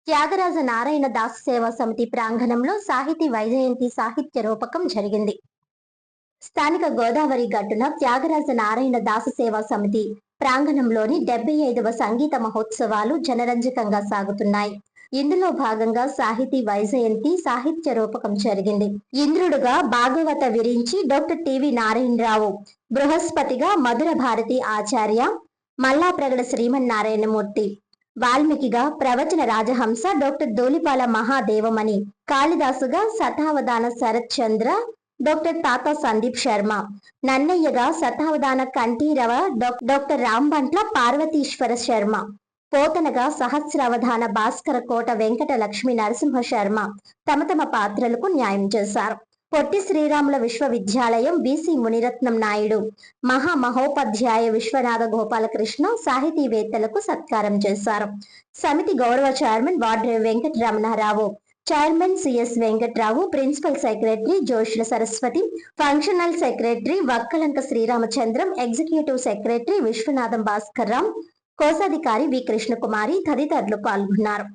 త్యాగరాజ నారాయణ దాస్ సేవా సమితి ప్రాంగణంలో సాహితీ వైజయంతి సాహిత్య రూపకం జరిగింది. స్థానిక గోదావరి గట్టున త్యాగరాజ నారాయణ దాస సేవా సమితి ప్రాంగణంలోని 75వ సంగీత మహోత్సవాలు జనరంజకంగా సాగుతున్నాయి. ఇందులో భాగంగా సాహితీ వైజయంతి సాహిత్య రూపకం జరిగింది. ఇంద్రుడుగా భాగవత విరించి డాక్టర్ టివి నారాయణరావు, బృహస్పతిగా మధుర భారతి ఆచార్య, మల్లాప్రగడ శ్రీమన్నారాయణమూర్తి, వాల్మీకిగా ప్రవచన రాజహంస డాక్టర్ దోలిపాల మహాదేవమణి, కాళిదాసుగా శతావధాన శరత్ చంద్ర డాక్టర్ తాతా సందీప్ శర్మ, నన్నయ్యగా శతావధాన కంఠీరవ డాక్టర్ రాంబంట్ల పార్వతీశ్వర శర్మ, పోతనగా సహస్రావధాన భాస్కర కోట వెంకట లక్ష్మీ నరసింహ శర్మ తమ తమ పాత్రలకు న్యాయం చేశారు. పొట్టి శ్రీరాముల విశ్వవిద్యాలయం బీసీ మునిరత్నం నాయుడు, మహామహోపాధ్యాయ విశ్వనాథ గోపాలకృష్ణ సాహితీవేత్తలకు సత్కారం చేశారు. సమితి గౌరవ chairman Vadre Venkataramanarao, chairman CS Venkatrao, principal secretary Joshla Saraswati, functional secretary Vakkalanka Sriramachandram, executive secretary Viswanatham Bhaskar Ram, కోశాధికారి వి కృష్ణకుమారి తదితరులు పాల్గొన్నారు.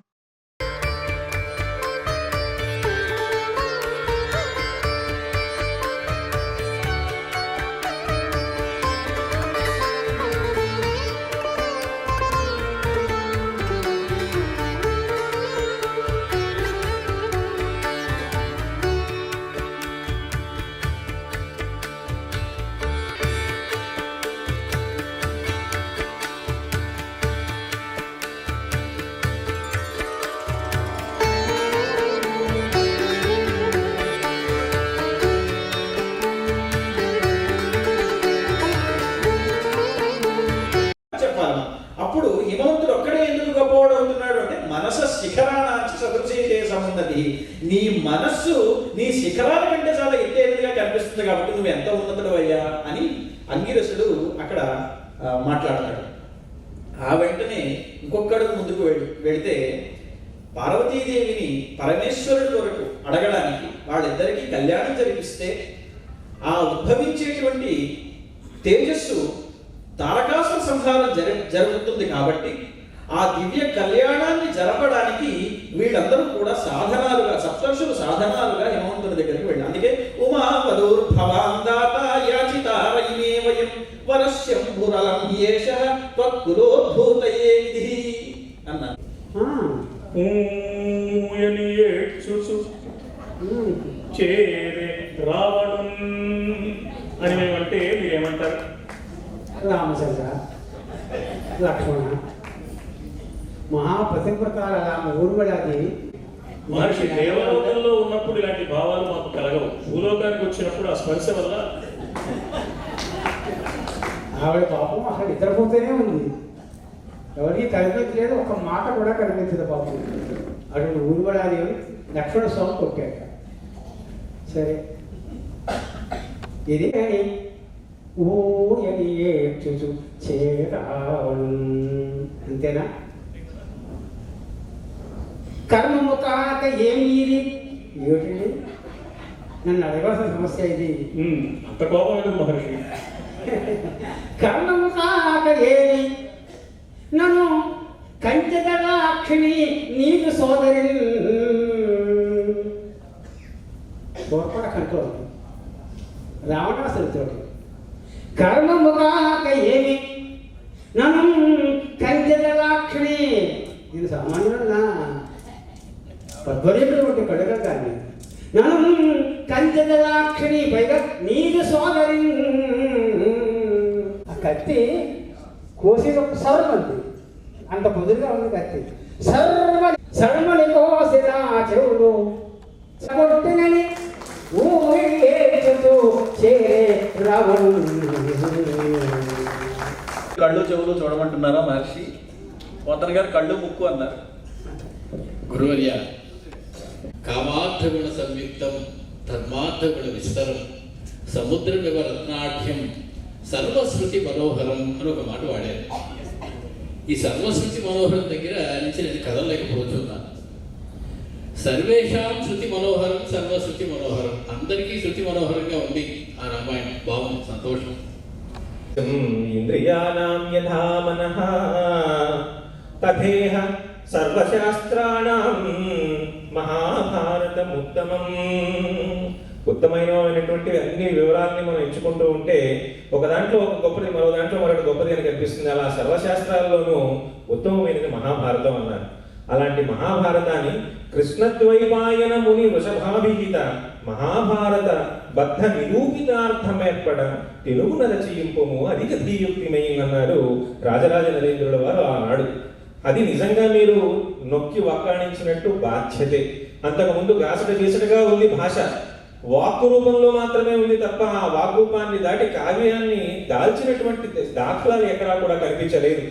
అప్పుడు హిమవంతుడు ఒక్కడే ఎందుకు గొప్పవాడు అవుతున్నాడు అంటే మనస శిఖరాణాంచి సదృశే సంబంధి. నీ మనస్సు నీ శిఖరాల కంటే చాలా ఎత్తేదిగా కనిపిస్తుంది కాబట్టి నువ్వు ఎంత ఉన్నతుడు అయ్యా అని అంగిరసుడు అక్కడ మాట్లాడతాడు. ఆ వెంటనే ఇంకొకడు ముందుకు వెళితే పార్వతీదేవిని పరమేశ్వరుడి కొరకు అడగడానికి వాళ్ళిద్దరికీ కళ్యాణం జరిపిస్తే ఆ ఉద్భవించేటువంటి తేజస్సు తారకాసుర సంహారం జరుగుతుంది కాబట్టి ఆ దివ్య కళ్యాణాన్ని జరపడానికి వీళ్ళందరూ కూడా సాధనాలుగా, సప్తర్షులు సాధనాలుగా హిమవంతుడి దగ్గరికి వెళ్ళి, అందుకే ఉమాపదూర్భవాందాత యాచితారయిమే వయం వరస్యంభురలం యేష త్వక్కులోద్భూతయే విధి అన్నారు. చేరే రావణున్ అని మేమంటే మీరేమంటారు? రామచంద్ర, లక్ష్మణ, మహాపతివ్రతాల రామ ఊర్వళాది మహర్షి దేవలోకంలో ఉన్నప్పుడు ఇలాంటి భావాలు మాకు కలగవు. భూలోకానికి వచ్చినప్పుడు ఆ స్పర్శ వల్ల ఆవిడ పాపం అక్కడ నిద్రపోతూనే ఉంది. ఎవరికి కనిపించలేదు, ఒక మాట కూడా కనిపించదు పాపం. అటు ఊర్వళాది లక్ష్మణ స్వామి కొట్టాక సరే ఇది ఊయని ఏడ్చుచు చేరావణు, అంతేనా? కర్మము కాక ఏమీది ఏమిటండి? నన్ను అడగాల్సిన సమస్య ఇది. అంత కోపం లేదు మహర్షి. కర్మము కాక ఏమి నన్ను కంచెదలాక్షిణి నీకు సోదరి కోర్పడకంటూ రావణాసురుతో కర్మము కాక ఏమి నన్ను కంచెదలాక్షిణి, నేను సామాన్యున్నా పద్మరేపుడు కడగ కానీ నన్ను కంచెదలాక్షిణి, పైగా నీకు సోదరి. ఆ కత్తి కోసి సర్వంది, అంత పొదురుగా ఉంది కత్తి. సర్వని కోసిన చెవులు సగొట్టినని కళ్ళు చెవులు చూడమంటున్నారా మహర్షి? పోతన గారు కళ్ళు ముక్కు అన్నారు. గురువర్య, కామార్థగుణ సంయుక్తం ధర్మార్థగుణ విస్తరం సముద్రమివ రత్నాఢ్యం సర్వశ్రుతి మనోహరం అని ఒక మాట వాడారు. ఈ సర్వశ్రుతి మనోహరం దగ్గర నుంచి నేను కదలలేకపోతున్నాను. సర్వేషాం శృతి మనోహరం సర్వశ్రుతి మనోహరం, అందరికీ శృతి మనోహరంగా ఉంది ఆ రామాయణం. బాగుంది, సంతోషం. ఇంద్రియాణం యథా మనః తథేహ సర్వశాస్త్రాణం మహాభారతం ఉత్తమం. ఉత్తమమైనటువంటి అన్ని వివరాలని మనం ఎంచుకుంటూ ఉంటే ఒక దాంట్లో ఒక గొప్పది, మరో దాంట్లో మరొక గొప్పది అని కనిపిస్తుంది. అలా సర్వశాస్త్రాల్లోనూ ఉత్తమమైనది మహాభారతం అన్నారు. అలాంటి మహాభారతాన్ని కృష్ణద్వైపాయన ముని వృషభాభిహిత మహాభారత బద్ధ నిరూపితార్థమేర్పడ తెలుగున రచయింపుము అధిక ధీయుక్తిమయం అన్నారు రాజరాజ నరేంద్రుల వారు ఆనాడు. అది నిజంగా మీరు నొక్కి వక్కాణించినట్టు బాధ్యతే. అంతకుముందు గాసట గీసటగా ఉంది భాష, వాక్కు రూపంలో మాత్రమే ఉంది తప్ప ఆ వాక్ రూపాన్ని దాటి కావ్యాన్ని దాల్చినటువంటి దాఖలాలు ఎక్కడా కూడా కనిపించలేదు.